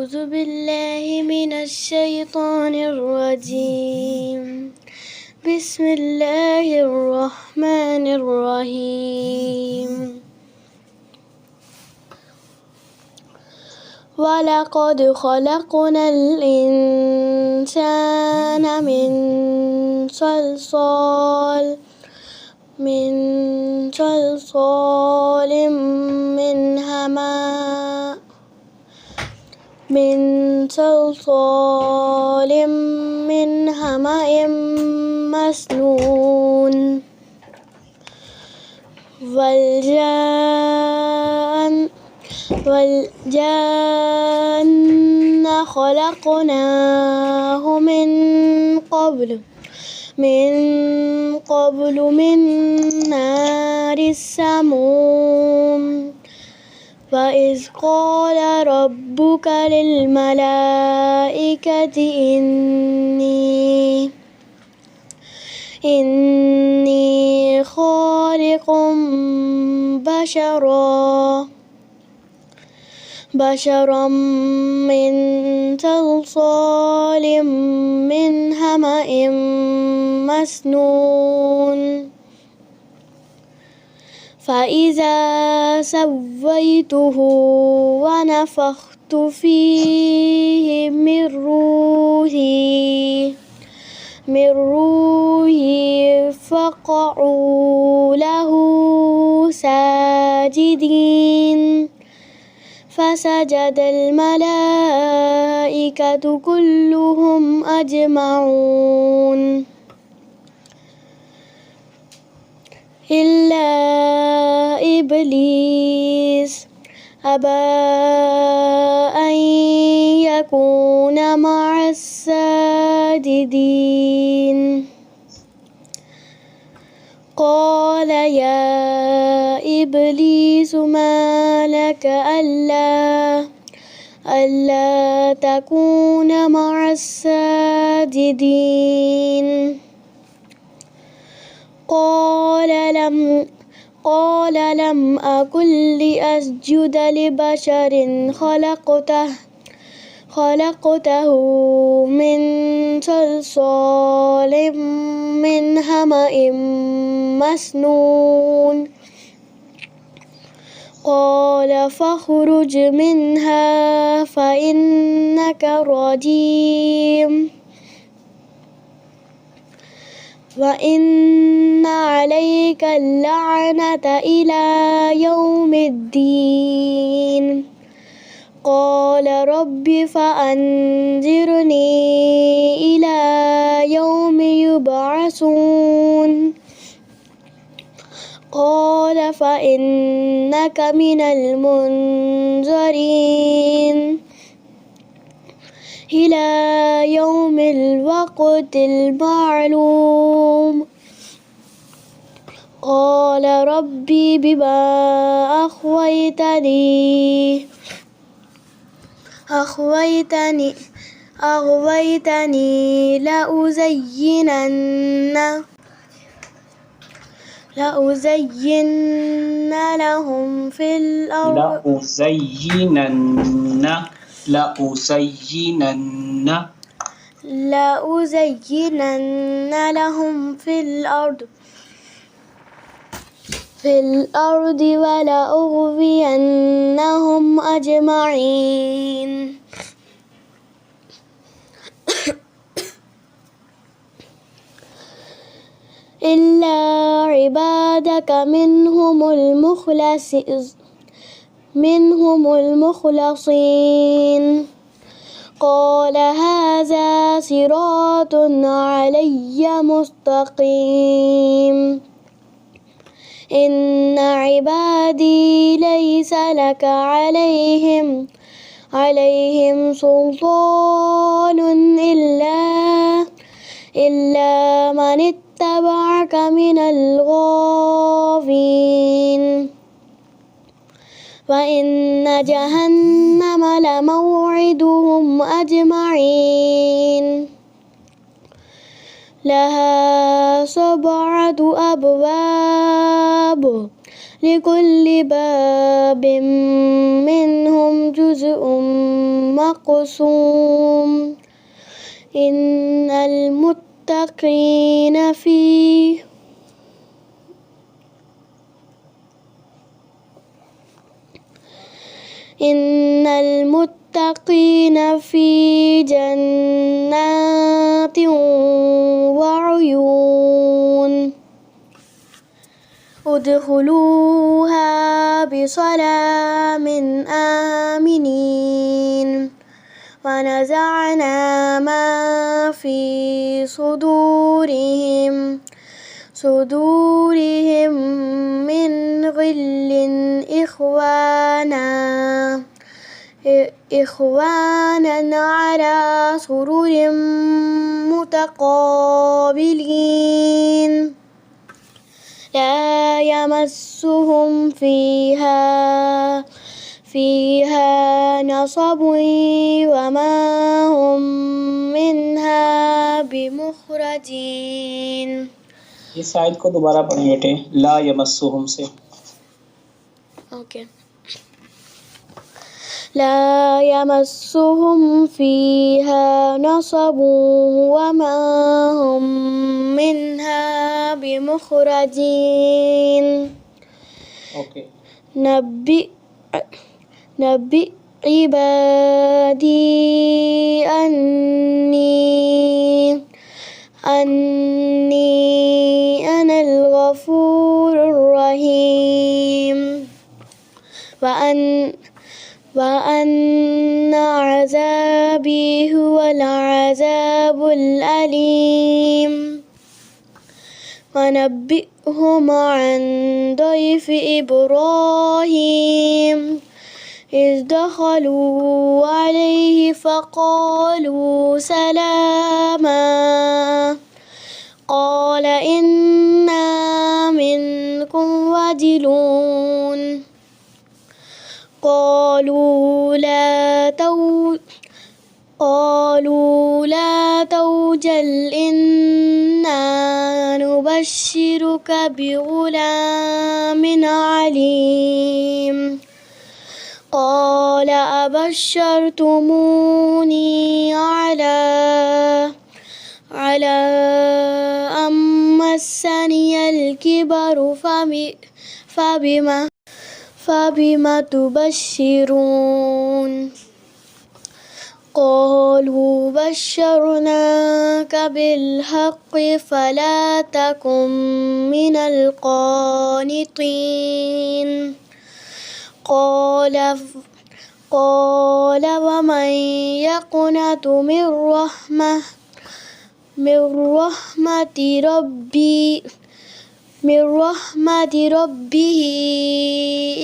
أعوذ بالله من الشيطان الرجيم. بسم الله الرحمن الرحيم. ولقد خلقنا الإنسان من صلصال من حمأ مسنون والجان خلقناه من قبل من نار السموم وإذ قال ربك للملائكة إني خالق بشرا من صلصال من حمأ مسنون فإذا سويته ونفخت فيه من روحي فقعوا له ساجدين فسجد الملائكة كلهم أجمعون إلا إبليس أبى أن يكون مع الساجدين قال يا إبليس ما لك ألا تكون مع الساجدين قال لم أكن لأسجد لبشر خلقته من صلصال من حمأ مسنون قال فاخرج منها فإنك رجيم وإن عليك اللعنة إلى يوم الدين قال رب فأنذرني إلى يوم يبعثون قال فإنك من المنذرين إلى يوم الوقت المعلوم قال ربي بما أغويتني لأزينن لهم في الأرض لأزينن لهم في الأرض ولأغوينهم أجمعين إلا عبادك منهم المخلصين قال هذا صراط علي مستقيم إن عبادي ليس لك عليهم سلطان إلا من اتبعك من الغاوين وإن جهنم لموعدهم أجمعين لها 7 أبواب لكل باب منهم جزء مقسوم إن المتقين في جنات وعيون ادخلوها بسلام آمنين ونزعنا ما في صدورهم من غل إخوانا على سرر متقابلين لا يمسهم فيها نصب وما هم منها بمخرجين. इस आयत को दोबारा पढ़ें बेटे, ला यमस्सुहुम से। ओके। لا يمسهم فيها نصب وما هم منها بمخرجين. ओके। نبئ عبادي أني أنا الغفور الرحيم وأن عذابي هو العذاب الأليم. ونبئهم عن ضيف إبراهيم إذ دخلوا عليه فقالوا سلاما قال إنا منكم وجلون قالوا لا توجل إنا نبشرك بغلام عليم قال أبشرتموني على أن مسني الكبر فبم تبشرون قالوا بشرناك بالحق فلا تكن من القانطين قال ومن يقنط من رحمة ربه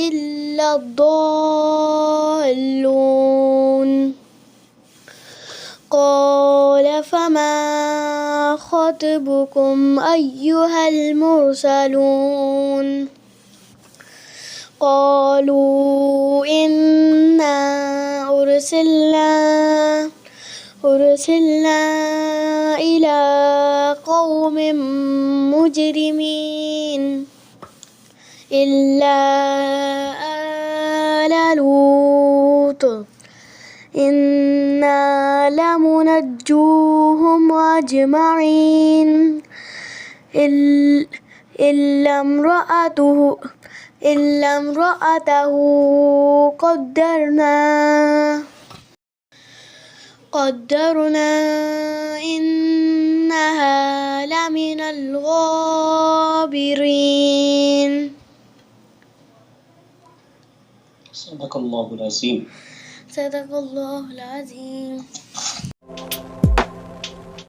إلا الضالون. قال فما خطبكم أيها المرسلون قالوا إنا أرسلنا إلى قوم مجرمين إلا آل لوط إنا لمنجوهم أجمعين إلا امرأته قدرنا إنها لمن الغابرين. صدق الله العظيم. صدق الله العظيم.